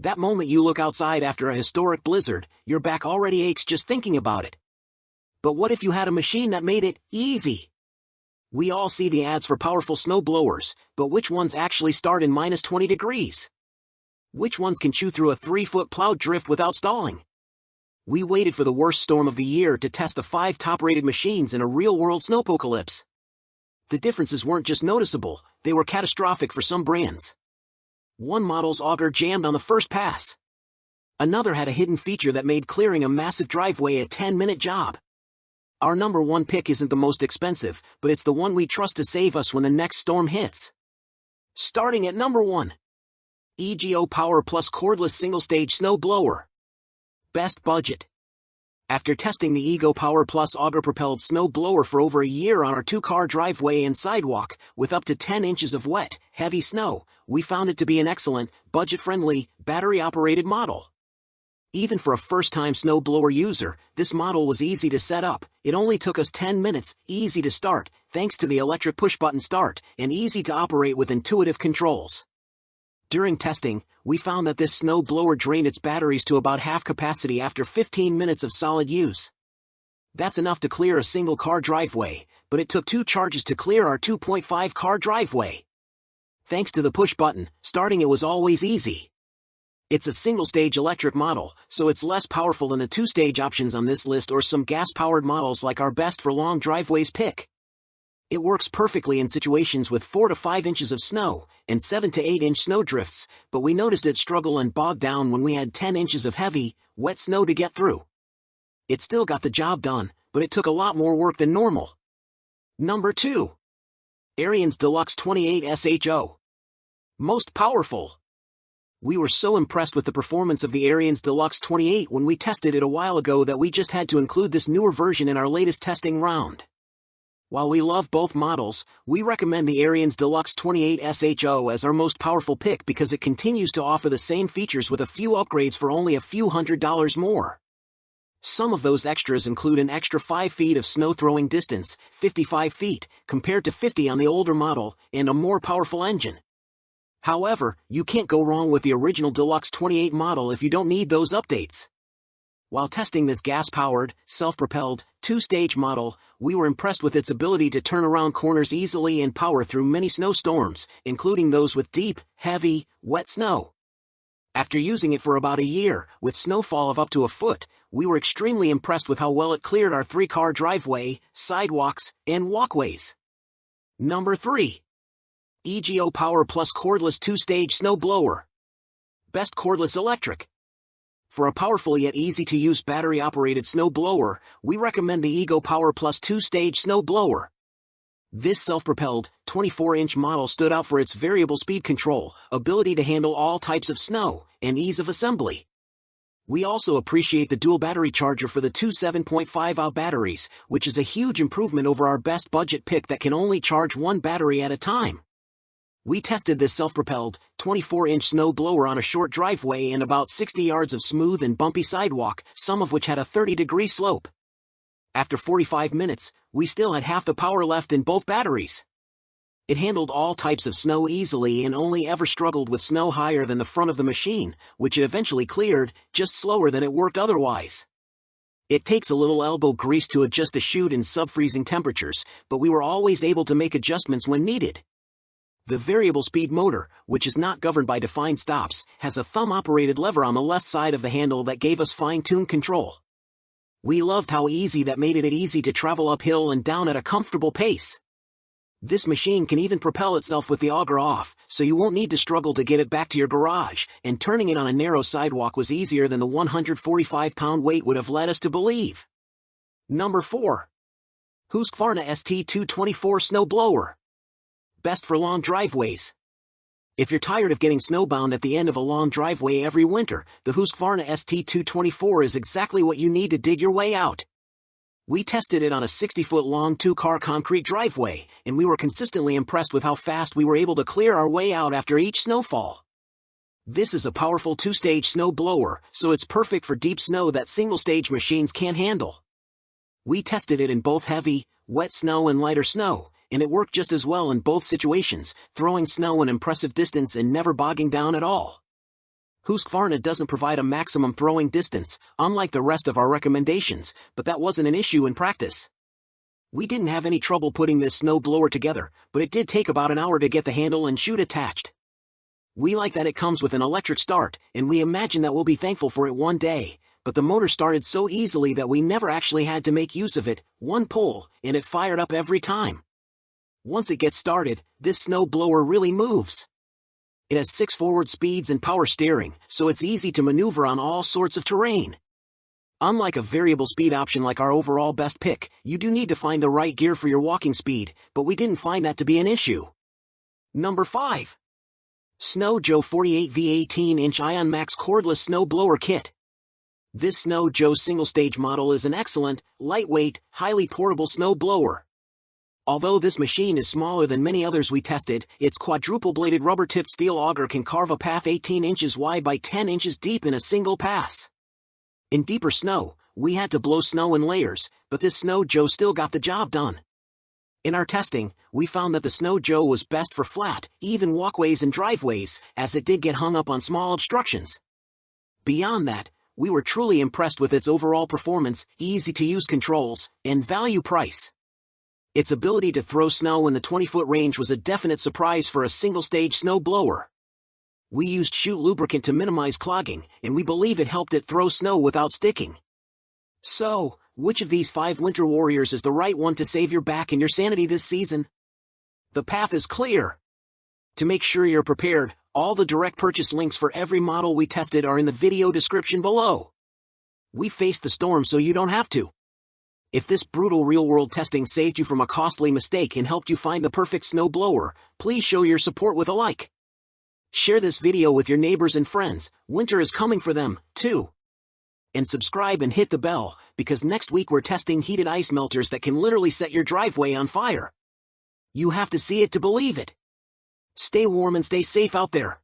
That moment you look outside after a historic blizzard, your back already aches just thinking about it. But what if you had a machine that made it easy? We all see the ads for powerful snow blowers, but which ones actually start in minus 20 degrees? Which ones can chew through a 3-foot plowed drift without stalling? We waited for the worst storm of the year to test the 5 top-rated machines in a real-world snowpocalypse. The differences weren't just noticeable, they were catastrophic for some brands. One model's auger jammed on the first pass. Another had a hidden feature that made clearing a massive driveway a 10-minute job. Our number one pick isn't the most expensive, but it's the one we trust to save us when the next storm hits. Starting at number 1. EGO Power Plus Cordless Single-Stage Snow Blower. Best budget. After testing the EGO Power Plus auger-propelled snow blower for over a year on our 2-car driveway and sidewalk, with up to 10 inches of wet, heavy snow, we found it to be an excellent, budget-friendly, battery-operated model. Even for a first-time snow blower user, this model was easy to set up. It only took us 10 minutes, easy to start, thanks to the electric push-button start, and easy to operate with intuitive controls. During testing, we found that this snow blower drained its batteries to about half capacity after 15 minutes of solid use. That's enough to clear a single-car driveway, but it took 2 charges to clear our 2.5-car driveway. Thanks to the push button, starting it was always easy. It's a single-stage electric model, so it's less powerful than the 2-stage options on this list or some gas-powered models like our best for long driveways pick. It works perfectly in situations with 4 to 5 inches of snow, and 7 to 8 inch snowdrifts, but we noticed it struggle and bog down when we had 10 inches of heavy, wet snow to get through. It still got the job done, but it took a lot more work than normal. Number 2. Ariens Deluxe 28 SHO. Most powerful. We were so impressed with the performance of the Ariens Deluxe 28 when we tested it a while ago that we just had to include this newer version in our latest testing round. While we love both models, we recommend the Ariens Deluxe 28 SHO as our most powerful pick because it continues to offer the same features with a few upgrades for only a few $100s more. Some of those extras include an extra 5 feet of snow throwing distance, 55 feet, compared to 50 on the older model, and a more powerful engine. However, you can't go wrong with the original Deluxe 28 model if you don't need those updates. While testing this gas-powered, self-propelled, 2-stage model, we were impressed with its ability to turn around corners easily and power through many snowstorms, including those with deep, heavy, wet snow. After using it for about a year, with snowfall of up to a foot, we were extremely impressed with how well it cleared our 3-car driveway, sidewalks, and walkways. Number 3. EGO Power Plus Cordless 2-Stage Snow Blower. Best cordless electric. For a powerful yet easy-to-use battery-operated snow blower, we recommend the EGO Power Plus 2-Stage Snow Blower. This self-propelled, 24-inch model stood out for its variable speed control, ability to handle all types of snow, and ease of assembly. We also appreciate the dual battery charger for the 2 7.5-hour batteries, which is a huge improvement over our best budget pick that can only charge one battery at a time. We tested this self-propelled, 24-inch snow blower on a short driveway and about 60 yards of smooth and bumpy sidewalk, some of which had a 30-degree slope. After 45 minutes, we still had half the power left in both batteries. It handled all types of snow easily and only ever struggled with snow higher than the front of the machine, which it eventually cleared, just slower than it worked otherwise. It takes a little elbow grease to adjust the chute in sub-freezing temperatures, but we were always able to make adjustments when needed. The variable speed motor, which is not governed by defined stops, has a thumb-operated lever on the left side of the handle that gave us fine-tuned control. We loved how easy that made it easy to travel uphill and down at a comfortable pace. This machine can even propel itself with the auger off, so you won't need to struggle to get it back to your garage, and turning it on a narrow sidewalk was easier than the 145-pound weight would have led us to believe. Number 4. Husqvarna ST224 Snow Blower. Best for long driveways. If you're tired of getting snowbound at the end of a long driveway every winter, the Husqvarna ST224 is exactly what you need to dig your way out. We tested it on a 60-foot-long 2-car concrete driveway, and we were consistently impressed with how fast we were able to clear our way out after each snowfall. This is a powerful 2-stage snow blower, so it's perfect for deep snow that single-stage machines can't handle. We tested it in both heavy, wet snow and lighter snow, and it worked just as well in both situations, throwing snow an impressive distance and never bogging down at all. Husqvarna doesn't provide a maximum throwing distance, unlike the rest of our recommendations, but that wasn't an issue in practice. We didn't have any trouble putting this snow blower together, but it did take about an hour to get the handle and chute attached. We like that it comes with an electric start, and we imagine that we'll be thankful for it one day, but the motor started so easily that we never actually had to make use of it. One pull, and it fired up every time. Once it gets started, this snow blower really moves. It has 6 forward speeds and power steering, so it's easy to maneuver on all sorts of terrain. Unlike a variable speed option like our overall best pick, you do need to find the right gear for your walking speed, but we didn't find that to be an issue. Number 5. Snow Joe 48V 18-inch Ion Max Cordless Snow Blower Kit. This Snow Joe single-stage model is an excellent, lightweight, highly portable snow blower. Although this machine is smaller than many others we tested, its quadruple-bladed rubber-tipped steel auger can carve a path 18 inches wide by 10 inches deep in a single pass. In deeper snow, we had to blow snow in layers, but this Snow Joe still got the job done. In our testing, we found that the Snow Joe was best for flat, even walkways and driveways, as it did get hung up on small obstructions. Beyond that, we were truly impressed with its overall performance, easy-to-use controls, and value price. Its ability to throw snow in the 20-foot range was a definite surprise for a single-stage snow blower. We used chute lubricant to minimize clogging, and we believe it helped it throw snow without sticking. So, which of these 5 winter warriors is the right one to save your back and your sanity this season? The path is clear. To make sure you're prepared, all the direct purchase links for every model we tested are in the video description below. We faced the storm so you don't have to. If this brutal real-world testing saved you from a costly mistake and helped you find the perfect snow blower, please show your support with a like. Share this video with your neighbors and friends, winter is coming for them, too. And subscribe and hit the bell, because next week we're testing heated ice melters that can literally set your driveway on fire. You have to see it to believe it. Stay warm and stay safe out there.